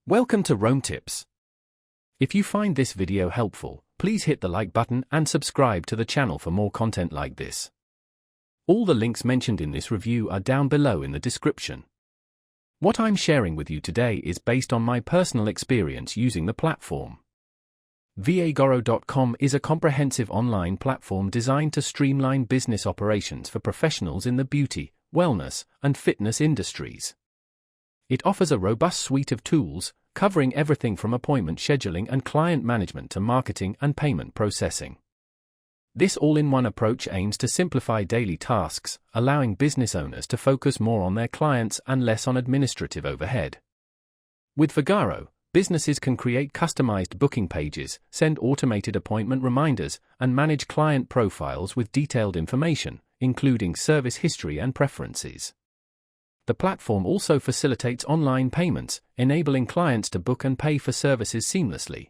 Welcome to Rome Tips. If you find this video helpful, please hit the like button and subscribe to the channel for more content like this. All the links mentioned in this review are down below in the description. What I'm sharing with you today is based on my personal experience using the platform. Vagaro.com is a comprehensive online platform designed to streamline business operations for professionals in the beauty, wellness, and fitness industries. It offers a robust suite of tools, covering everything from appointment scheduling and client management to marketing and payment processing. This all-in-one approach aims to simplify daily tasks, allowing business owners to focus more on their clients and less on administrative overhead. With Vagaro, businesses can create customized booking pages, send automated appointment reminders, and manage client profiles with detailed information, including service history and preferences. The platform also facilitates online payments, enabling clients to book and pay for services seamlessly.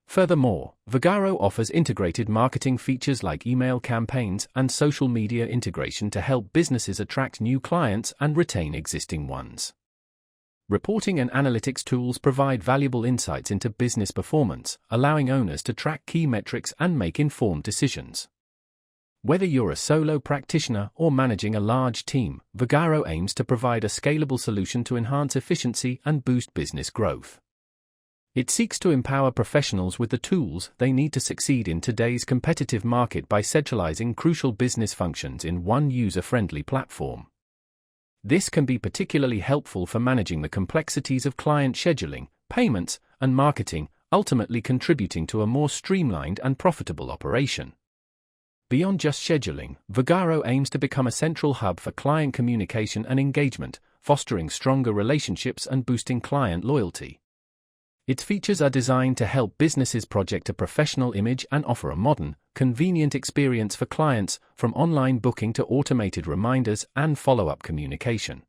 Furthermore, Vagaro offers integrated marketing features like email campaigns and social media integration to help businesses attract new clients and retain existing ones. Reporting and analytics tools provide valuable insights into business performance, allowing owners to track key metrics and make informed decisions. Whether you're a solo practitioner or managing a large team, Vagaro aims to provide a scalable solution to enhance efficiency and boost business growth. It seeks to empower professionals with the tools they need to succeed in today's competitive market by centralizing crucial business functions in one user-friendly platform. This can be particularly helpful for managing the complexities of client scheduling, payments, and marketing, ultimately contributing to a more streamlined and profitable operation. Beyond just scheduling, Vagaro aims to become a central hub for client communication and engagement, fostering stronger relationships and boosting client loyalty. Its features are designed to help businesses project a professional image and offer a modern, convenient experience for clients, from online booking to automated reminders and follow-up communication.